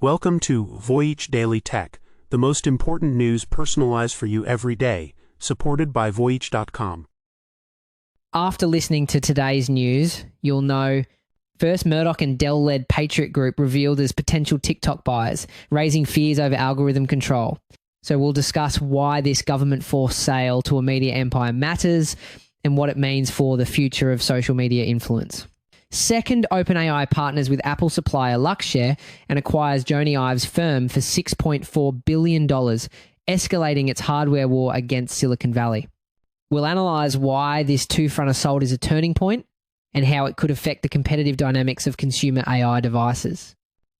Welcome to Voyage Daily Tech, the most important news personalized for you every day, supported by Voyage.com. After listening to today's news, you'll know first Murdoch and Dell-led Patriot Group revealed as potential TikTok buyers, raising fears over algorithm control. So we'll discuss why this government-forced sale to a media empire matters and what it means for the future of social media influence. Second, OpenAI partners with Apple supplier Luxshare and acquires Jony Ive's firm for $6.4 billion, escalating its hardware war against Silicon Valley. We'll analyse why this two-front assault is a turning point and how it could affect the competitive dynamics of consumer AI devices.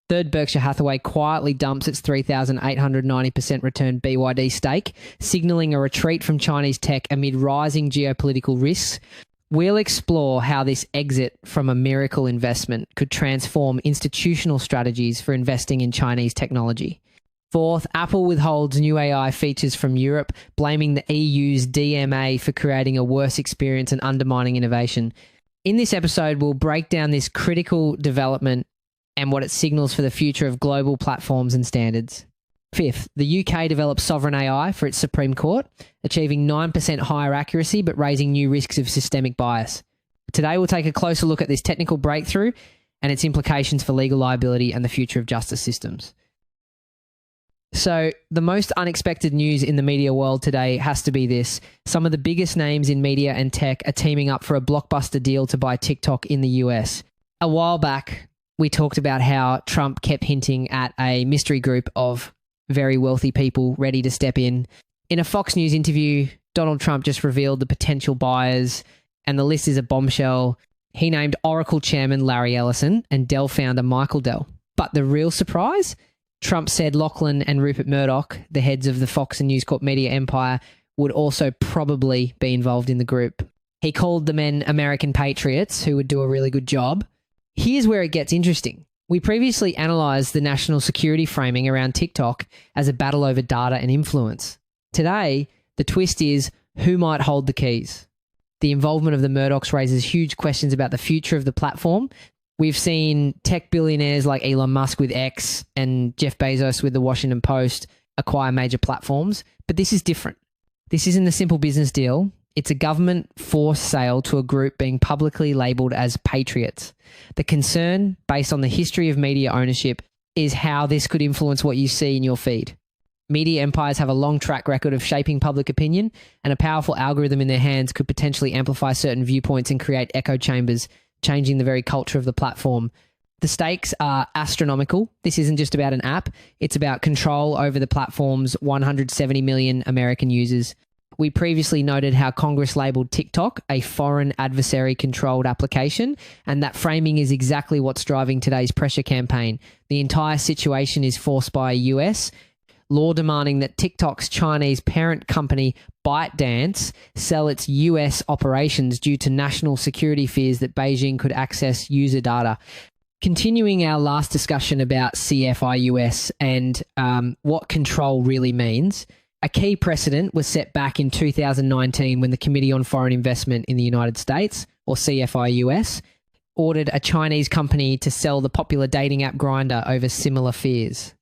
Third, Berkshire Hathaway quietly dumps its 3,890% return BYD stake, signalling a retreat from Chinese tech amid rising geopolitical risks. We'll explore how this exit from a miracle investment could transform institutional strategies for investing in Chinese technology. Fourth, Apple withholds new AI features from Europe, blaming the EU's DMA for creating a worse experience and undermining innovation. In this episode, we'll break down this critical development and what it signals for the future of global platforms and standards. Fifth, the UK develops sovereign AI for its Supreme Court, achieving 9% higher accuracy but raising new risks of systemic bias. Today, we'll take a closer look at this technical breakthrough and its implications for legal liability and the future of justice systems. So, the most unexpected news in the media world today has to be this. Some of the biggest names in media and tech are teaming up for a blockbuster deal to buy TikTok in the US. A while back, we talked about how Trump kept hinting at a mystery group of very wealthy people ready to step in. In a Fox News interview, Donald Trump just revealed the potential buyers, and the list is a bombshell. He named Oracle chairman Larry Ellison and Dell founder Michael Dell. But the real surprise? Trump said Lachlan and Rupert Murdoch, the heads of the Fox and News Corp media empire, would also probably be involved in the group. He called the men American patriots who would do a really good job. Here's where it gets interesting. We previously analysed the national security framing around TikTok as a battle over data and influence. Today, the twist is who might hold the keys. The involvement of the Murdochs raises huge questions about the future of the platform. We've seen tech billionaires like Elon Musk with X and Jeff Bezos with the Washington Post acquire major platforms, but this is different. This isn't a simple business deal. It's a government forced sale to a group being publicly labelled as patriots. The concern, based on the history of media ownership, is how this could influence what you see in your feed. Media empires have a long track record of shaping public opinion, and a powerful algorithm in their hands could potentially amplify certain viewpoints and create echo chambers, changing the very culture of the platform. The stakes are astronomical. This isn't just about an app. It's about control over the platform's 170 million American users. We previously noted how Congress labelled TikTok a foreign adversary-controlled application, and that framing is exactly what's driving today's pressure campaign. The entire situation is forced by a US law demanding that TikTok's Chinese parent company ByteDance sell its US operations due to national security fears that Beijing could access user data. Continuing our last discussion about CFIUS and what control really means, a key precedent was set back in 2019 when the Committee on Foreign Investment in the United States, or CFIUS, ordered a Chinese company to sell the popular dating app Grindr over similar fears.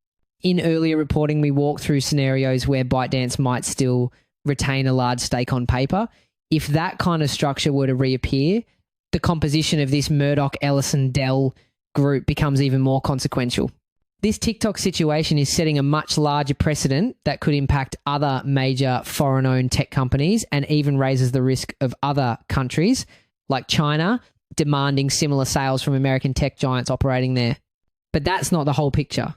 In earlier reporting, we walked through scenarios where ByteDance might still retain a large stake on paper. If that kind of structure were to reappear, the composition of this Murdoch, Ellison, Dell group becomes even more consequential. This TikTok situation is setting a much larger precedent that could impact other major foreign-owned tech companies and even raises the risk of other countries like China demanding similar sales from American tech giants operating there. But that's not the whole picture.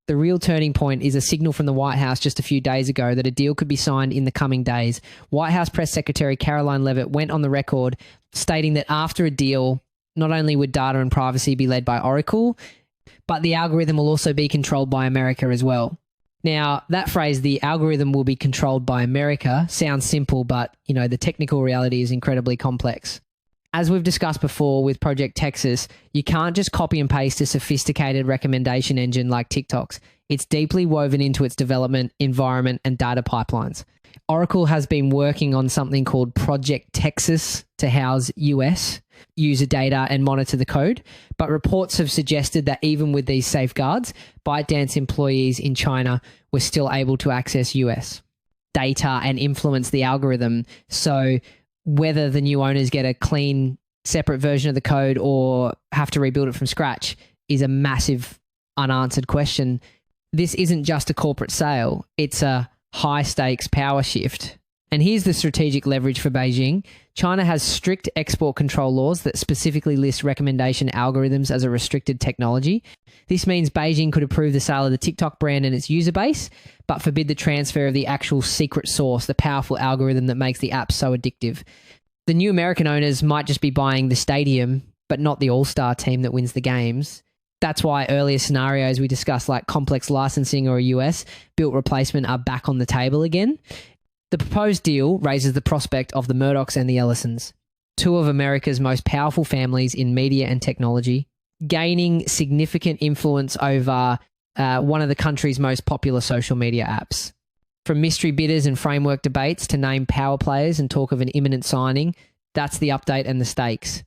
The real turning point is a signal from the White House just a few days ago that a deal could be signed in the coming days. White House Press Secretary Caroline Leavitt went on the record stating that after a deal, not only would data and privacy be led by Oracle, but the algorithm will also be controlled by America as well. Now, that phrase, the algorithm will be controlled by America, sounds simple, but the technical reality is incredibly complex. As we've discussed before with Project Texas, you can't just copy and paste a sophisticated recommendation engine like TikTok's. It's deeply woven into its development, environment, and data pipelines. Oracle has been working on something called Project Texas to house US user data and monitor the code, but reports have suggested that even with these safeguards, ByteDance employees in China were still able to access US data and influence the algorithm. So whether the new owners get a clean, separate version of the code or have to rebuild it from scratch is a massive unanswered question. This isn't just a corporate sale, it's a high-stakes power shift. And here's the strategic leverage for Beijing. China has strict export control laws that specifically list recommendation algorithms as a restricted technology. This means Beijing could approve the sale of the TikTok brand and its user base, but forbid the transfer of the actual secret sauce, the powerful algorithm that makes the app so addictive. The new American owners might just be buying the stadium, but not the all-star team that wins the games. That's why earlier scenarios we discussed, like complex licensing or a US built replacement, are back on the table again. The proposed deal raises the prospect of the Murdochs and the Ellisons, two of America's most powerful families in media and technology, gaining significant influence over one of the country's most popular social media apps. From mystery bidders and framework debates to name power players and talk of an imminent signing, that's the update and the stakes.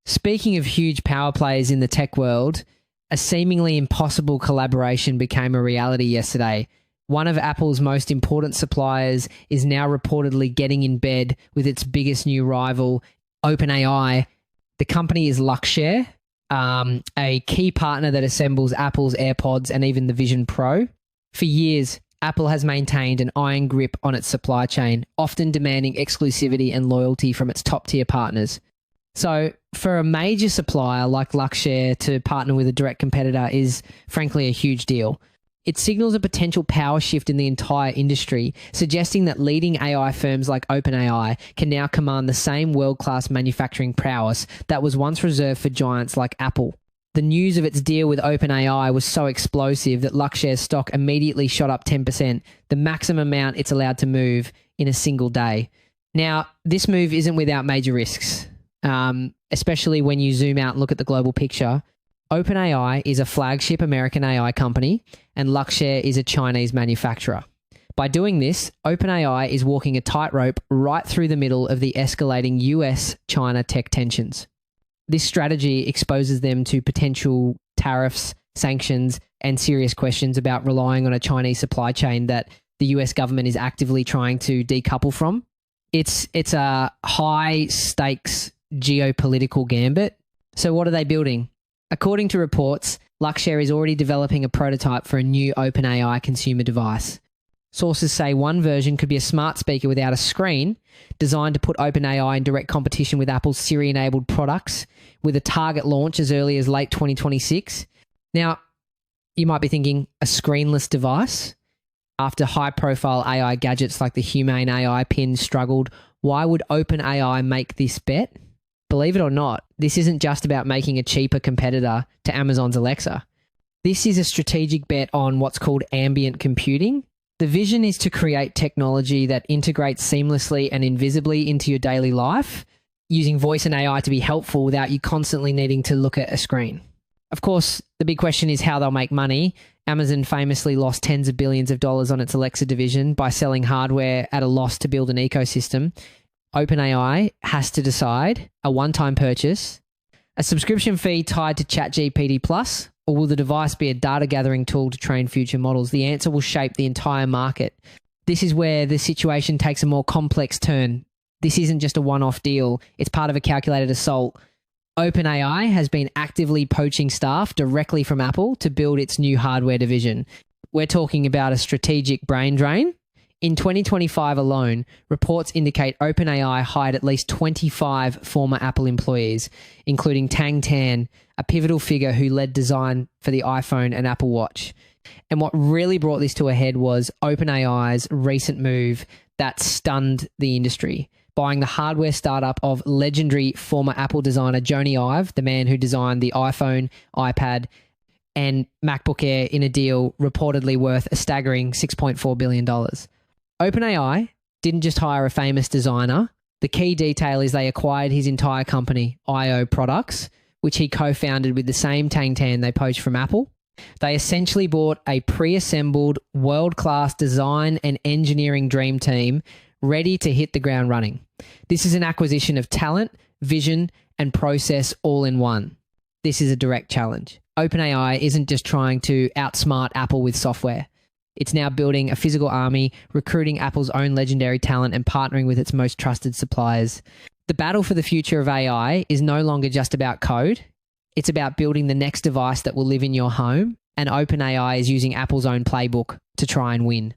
Speaking of huge power players in the tech world, a seemingly impossible collaboration became a reality yesterday. One of Apple's most important suppliers is now reportedly getting in bed with its biggest new rival, OpenAI. The company is Luxshare, a key partner that assembles Apple's AirPods and even the Vision Pro. For years, Apple has maintained an iron grip on its supply chain, often demanding exclusivity and loyalty from its top-tier partners. So for a major supplier like Luxshare to partner with a direct competitor is frankly a huge deal. It signals a potential power shift in the entire industry, suggesting that leading AI firms like OpenAI can now command the same world-class manufacturing prowess that was once reserved for giants like Apple. The news of its deal with OpenAI was so explosive that Luxshare's stock immediately shot up 10%, the maximum amount it's allowed to move in a single day. Now, this move isn't without major risks. Especially when you zoom out and look at the global picture. OpenAI is a flagship American AI company and Luxshare is a Chinese manufacturer. By doing this, OpenAI is walking a tightrope right through the middle of the escalating US-China tech tensions. This strategy exposes them to potential tariffs, sanctions, and serious questions about relying on a Chinese supply chain that the US government is actively trying to decouple from. It's a high-stakes geopolitical gambit. So what are they building? According to reports, Luxshare is already developing a prototype for a new OpenAI consumer device. Sources say one version could be a smart speaker without a screen, designed to put OpenAI in direct competition with Apple's Siri-enabled products, with a target launch as early as late 2026. Now, you might be thinking, a screenless device? After high-profile AI gadgets like the Humane AI pin struggled, why would OpenAI make this bet? Believe it or not, this isn't just about making a cheaper competitor to Amazon's Alexa. This is a strategic bet on what's called ambient computing. The vision is to create technology that integrates seamlessly and invisibly into your daily life, using voice and AI to be helpful without you constantly needing to look at a screen. Of course, the big question is how they'll make money. Amazon famously lost tens of billions of dollars on its Alexa division by selling hardware at a loss to build an ecosystem. OpenAI has to decide a one-time purchase, a subscription fee tied to ChatGPT Plus, or will the device be a data gathering tool to train future models? The answer will shape the entire market. This is where the situation takes a more complex turn. This isn't just a one-off deal. It's part of a calculated assault. OpenAI has been actively poaching staff directly from Apple to build its new hardware division. We're talking about a strategic brain drain. In 2025 alone, reports indicate OpenAI hired at least 25 former Apple employees, including Tang Tan, a pivotal figure who led design for the iPhone and Apple Watch. And what really brought this to a head was OpenAI's recent move that stunned the industry, buying the hardware startup of legendary former Apple designer Jony Ive, the man who designed the iPhone, iPad, and MacBook Air in a deal reportedly worth a staggering $6.4 billion. OpenAI didn't just hire a famous designer. The key detail is they acquired his entire company, IO Products, which he co-founded with the same Tang Tan they poached from Apple. They essentially bought a pre-assembled, world-class design and engineering dream team ready to hit the ground running. This is an acquisition of talent, vision, and process all in one. This is a direct challenge. OpenAI isn't just trying to outsmart Apple with software. It's now building a physical army, recruiting Apple's own legendary talent, and partnering with its most trusted suppliers. The battle for the future of AI is no longer just about code. It's about building the next device that will live in your home, and OpenAI is using Apple's own playbook to try and win.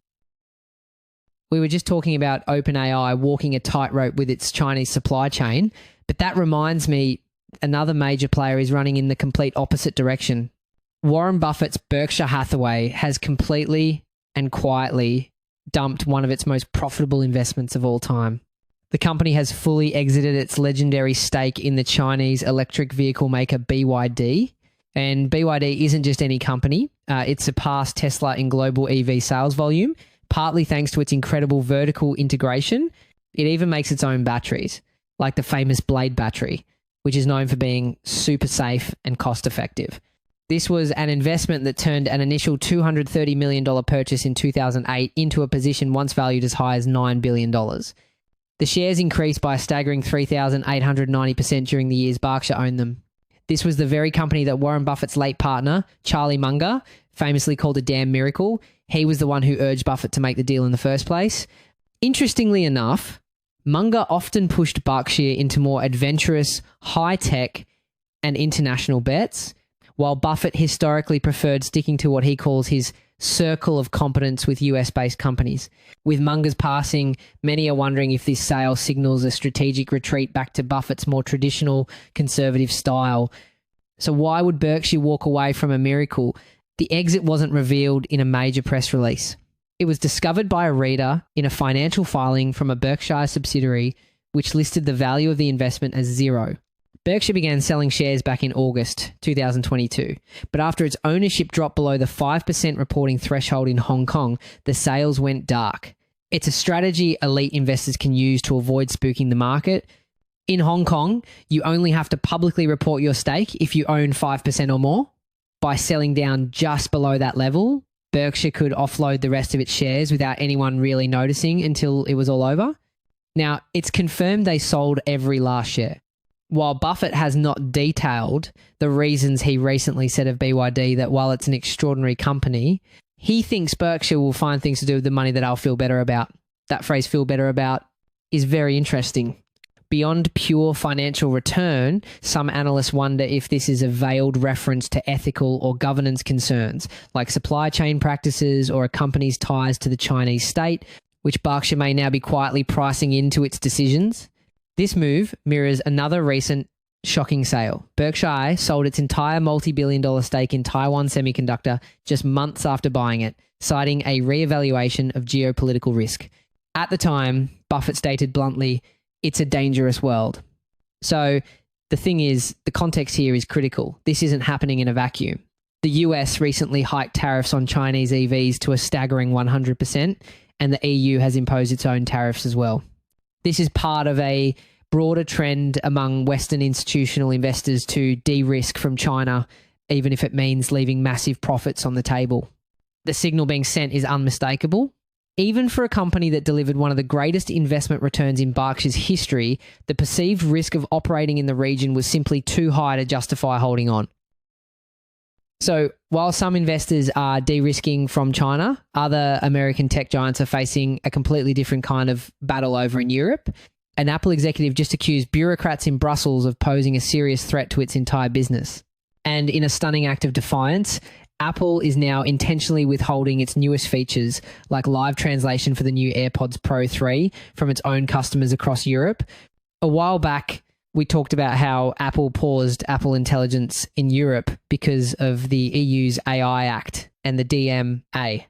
We were just talking about OpenAI walking a tightrope with its Chinese supply chain, but that reminds me another major player is running in the complete opposite direction. Warren Buffett's Berkshire Hathaway has completely and quietly dumped one of its most profitable investments of all time. The company has fully exited its legendary stake in the Chinese electric vehicle maker BYD. And BYD isn't just any company. It surpassed Tesla in global EV sales volume, partly thanks to its incredible vertical integration. It even makes its own batteries, like the famous Blade battery, which is known for being super safe and cost effective. This was an investment that turned an initial $230 million purchase in 2008 into a position once valued as high as $9 billion. The shares increased by a staggering 3,890% during the years Berkshire owned them. This was the very company that Warren Buffett's late partner, Charlie Munger, famously called a damn miracle. He was the one who urged Buffett to make the deal in the first place. Interestingly enough, Munger often pushed Berkshire into more adventurous, high-tech, and international bets, while Buffett historically preferred sticking to what he calls his circle of competence with US-based companies. With Munger's passing, many are wondering if this sale signals a strategic retreat back to Buffett's more traditional conservative style. So why would Berkshire walk away from a miracle? The exit wasn't revealed in a major press release. It was discovered by a reader in a financial filing from a Berkshire subsidiary, which listed the value of the investment as zero. Berkshire began selling shares back in August 2022, but after its ownership dropped below the 5% reporting threshold in Hong Kong, the sales went dark. It's a strategy elite investors can use to avoid spooking the market. In Hong Kong, you only have to publicly report your stake if you own 5% or more. By selling down just below that level, Berkshire could offload the rest of its shares without anyone really noticing until it was all over. Now, it's confirmed they sold every last share. While Buffett has not detailed the reasons he recently said of BYD that while it's an extraordinary company, he thinks Berkshire will find things to do with the money that I'll feel better about. That phrase, feel better about, is very interesting. Beyond pure financial return, some analysts wonder if this is a veiled reference to ethical or governance concerns, like supply chain practices or a company's ties to the Chinese state, which Berkshire may now be quietly pricing into its decisions. This move mirrors another recent shocking sale. Berkshire sold its entire multi-billion-dollar stake in Taiwan Semiconductor just months after buying it, citing a re-evaluation of geopolitical risk. At the time, Buffett stated bluntly, "It's a dangerous world." So the thing is, the context here is critical. This isn't happening in a vacuum. The US recently hiked tariffs on Chinese EVs to a staggering 100%, and the EU has imposed its own tariffs as well. This is part of a broader trend among Western institutional investors to de-risk from China, even if it means leaving massive profits on the table. The signal being sent is unmistakable. Even for a company that delivered one of the greatest investment returns in Berkshire's history, the perceived risk of operating in the region was simply too high to justify holding on. So while some investors are de-risking from China, other American tech giants are facing a completely different kind of battle over in Europe. An Apple executive just accused bureaucrats in Brussels of posing a serious threat to its entire business. And in a stunning act of defiance, Apple is now intentionally withholding its newest features, like live translation for the new AirPods Pro 3, from its own customers across Europe. A while back, we talked about how Apple paused Apple Intelligence in Europe because of the EU's AI Act and the DMA.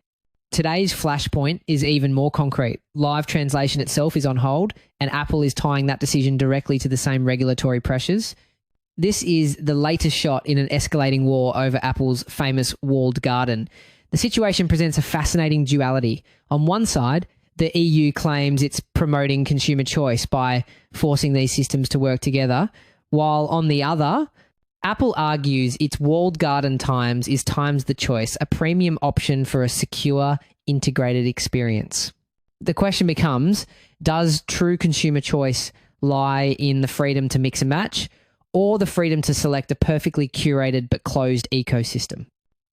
Today's flashpoint is even more concrete. Live translation itself is on hold, and Apple is tying that decision directly to the same regulatory pressures. This is the latest shot in an escalating war over Apple's famous walled garden. The situation presents a fascinating duality. On one side, the EU claims it's promoting consumer choice by forcing these systems to work together, while on the other, Apple argues its walled garden times is times the choice, a premium option for a secure, integrated experience. The question becomes, does true consumer choice lie in the freedom to mix and match or the freedom to select a perfectly curated but closed ecosystem?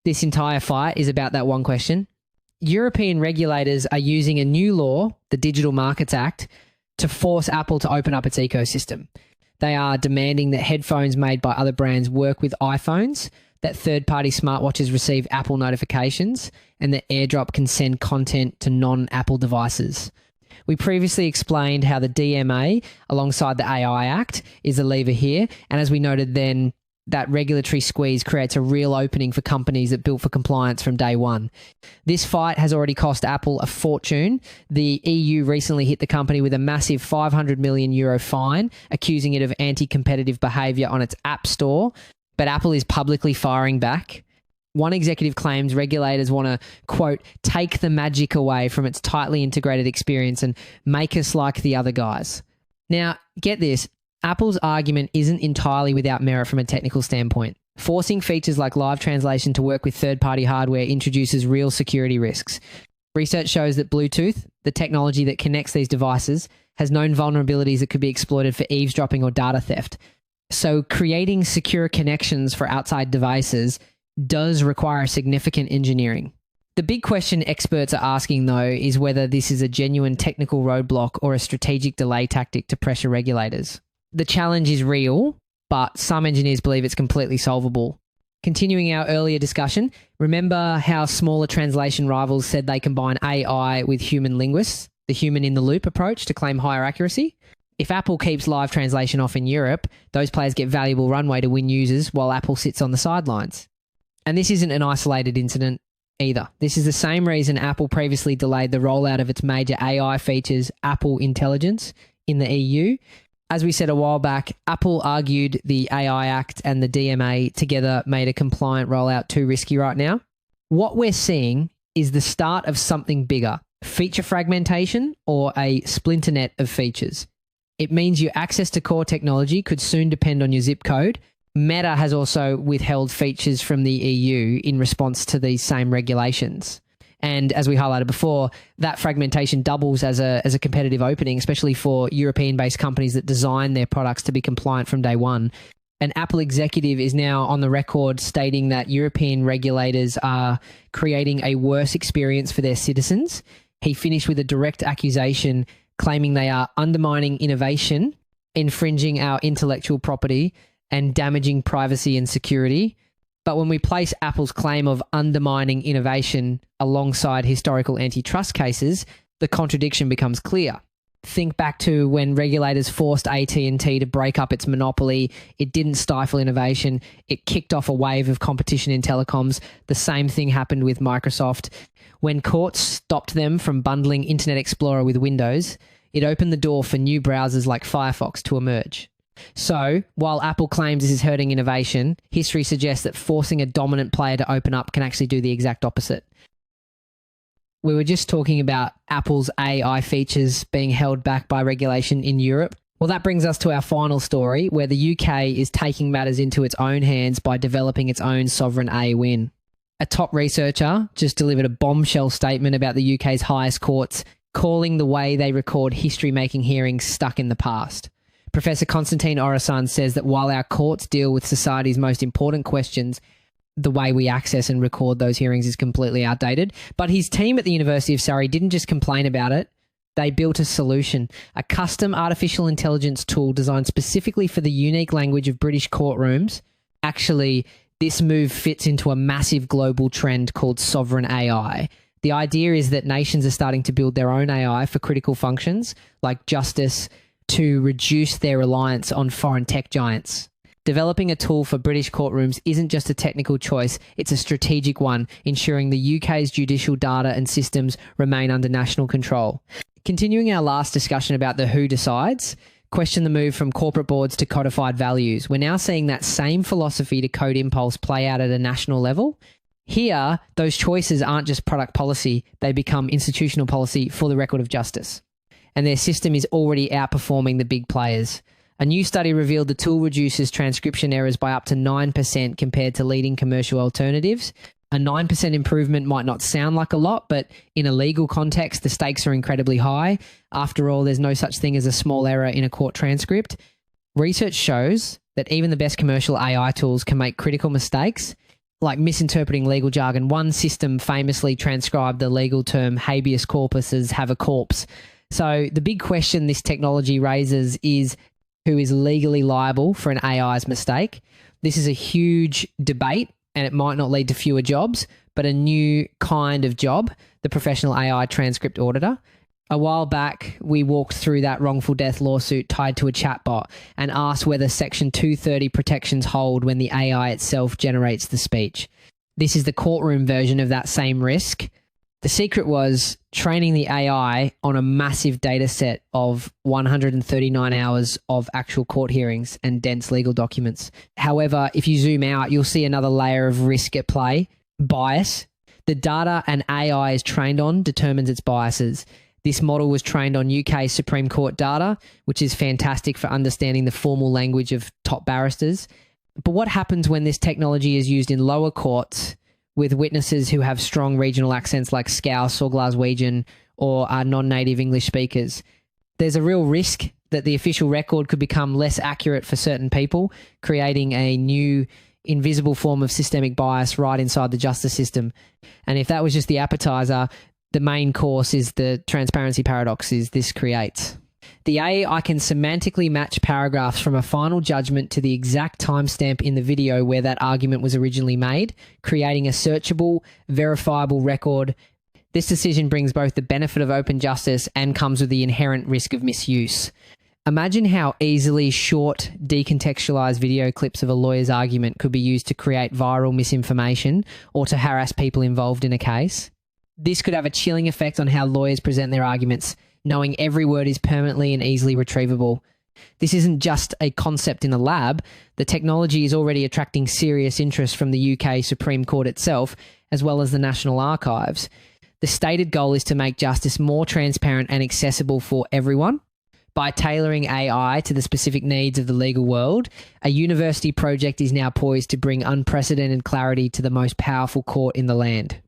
This entire fight is about that one question. European regulators are using a new law, the Digital Markets Act, to force Apple to open up its ecosystem. They are demanding that headphones made by other brands work with iPhones, that third-party smartwatches receive Apple notifications, and that AirDrop can send content to non-Apple devices. We previously explained how the DMA, alongside the AI Act, is a lever here, and as we noted then, that regulatory squeeze creates a real opening for companies that built for compliance from day one. This fight has already cost Apple a fortune. The EU recently hit the company with a massive €500 million fine, accusing it of anti-competitive behaviour on its App Store, but Apple is publicly firing back. One executive claims regulators want to, quote, take the magic away from its tightly integrated experience and make us like the other guys. Now, get this. Apple's argument isn't entirely without merit from a technical standpoint. Forcing features like live translation to work with third-party hardware introduces real security risks. Research shows that Bluetooth, the technology that connects these devices, has known vulnerabilities that could be exploited for eavesdropping or data theft. So creating secure connections for outside devices does require significant engineering. The big question experts are asking, though, is whether this is a genuine technical roadblock or a strategic delay tactic to pressure regulators. The challenge is real, but some engineers believe it's completely solvable. Continuing our earlier discussion, remember how smaller translation rivals said they combine AI with human linguists, the human-in-the-loop approach to claim higher accuracy? If Apple keeps live translation off in Europe, those players get valuable runway to win users while Apple sits on the sidelines. And this isn't an isolated incident either. This is the same reason Apple previously delayed the rollout of its major AI features, Apple Intelligence, in the EU. As we said a while back, Apple argued the AI Act and the DMA together made a compliant rollout too risky right now. What we're seeing is the start of something bigger, feature fragmentation or a splinter net of features. It means your access to core technology could soon depend on your zip code. Meta has also withheld features from the EU in response to these same regulations. And as we highlighted before, that fragmentation doubles as a competitive opening, especially for European-based companies that design their products to be compliant from day one. An Apple executive is now on the record stating that European regulators are creating a worse experience for their citizens. He finished with a direct accusation claiming they are undermining innovation, infringing our intellectual property, and damaging privacy and security. But when we place Apple's claim of undermining innovation alongside historical antitrust cases, the contradiction becomes clear. Think back to when regulators forced AT&T to break up its monopoly. It didn't stifle innovation. It kicked off a wave of competition in telecoms. The same thing happened with Microsoft. When courts stopped them from bundling Internet Explorer with Windows, it opened the door for new browsers like Firefox to emerge. So, while Apple claims this is hurting innovation, history suggests that forcing a dominant player to open up can actually do the exact opposite. We were just talking about Apple's AI features being held back by regulation in Europe. Well, that brings us to our final story, where the UK is taking matters into its own hands by developing its own sovereign AI win. A top researcher just delivered a bombshell statement about the UK's highest courts, calling the way they record history-making hearings stuck in the past. Professor Konstantin Orasan says that while our courts deal with society's most important questions, the way we access and record those hearings is completely outdated. But his team at the University of Surrey didn't just complain about it. They built a solution, a custom artificial intelligence tool designed specifically for the unique language of British courtrooms. Actually, this move fits into a massive global trend called sovereign AI. The idea is that nations are starting to build their own AI for critical functions like justice, to reduce their reliance on foreign tech giants. Developing a tool for British courtrooms isn't just a technical choice, it's a strategic one, ensuring the UK's judicial data and systems remain under national control. Continuing our last discussion about the who decides, question the move from corporate boards to codified values. We're now seeing that same philosophy to code impulse play out at a national level. Here, those choices aren't just product policy, they become institutional policy for the record of justice. And their system is already outperforming the big players. A new study revealed the tool reduces transcription errors by up to 9% compared to leading commercial alternatives. A 9% improvement might not sound like a lot, but in a legal context, the stakes are incredibly high. After all, there's no such thing as a small error in a court transcript. Research shows that even the best commercial AI tools can make critical mistakes, like misinterpreting legal jargon. One system famously transcribed the legal term habeas corpus as have a corpse. So the big question this technology raises is who is legally liable for an AI's mistake. This is a huge debate, and it might not lead to fewer jobs, but a new kind of job, the professional AI transcript auditor. A while back, we walked through that wrongful death lawsuit tied to a chatbot and asked whether Section 230 protections hold when the AI itself generates the speech. This is the courtroom version of that same risk. The secret was training the AI on a massive data set of 139 hours of actual court hearings and dense legal documents. However, if you zoom out, you'll see another layer of risk at play: bias. The data an AI is trained on determines its biases. This model was trained on UK Supreme Court data, which is fantastic for understanding the formal language of top barristers. But what happens when this technology is used in lower courts with witnesses who have strong regional accents like Scouse or Glaswegian or are non-native English speakers? There's a real risk that the official record could become less accurate for certain people, creating a new invisible form of systemic bias right inside the justice system. And if that was just the appetizer, the main course is the transparency paradoxes this creates. The AI can semantically match paragraphs from a final judgment to the exact timestamp in the video where that argument was originally made, creating a searchable, verifiable record. This decision brings both the benefit of open justice and comes with the inherent risk of misuse. Imagine how easily short, decontextualized video clips of a lawyer's argument could be used to create viral misinformation or to harass people involved in a case. This could have a chilling effect on how lawyers present their arguments, knowing every word is permanently and easily retrievable. This isn't just a concept in a lab. The technology is already attracting serious interest from the UK Supreme Court itself, as well as the National Archives. The stated goal is to make justice more transparent and accessible for everyone. By tailoring AI to the specific needs of the legal world, a university project is now poised to bring unprecedented clarity to the most powerful court in the land.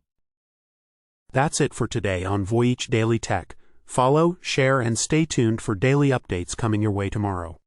That's it for today on Voyage Daily Tech. Follow, share, and stay tuned for daily updates coming your way tomorrow.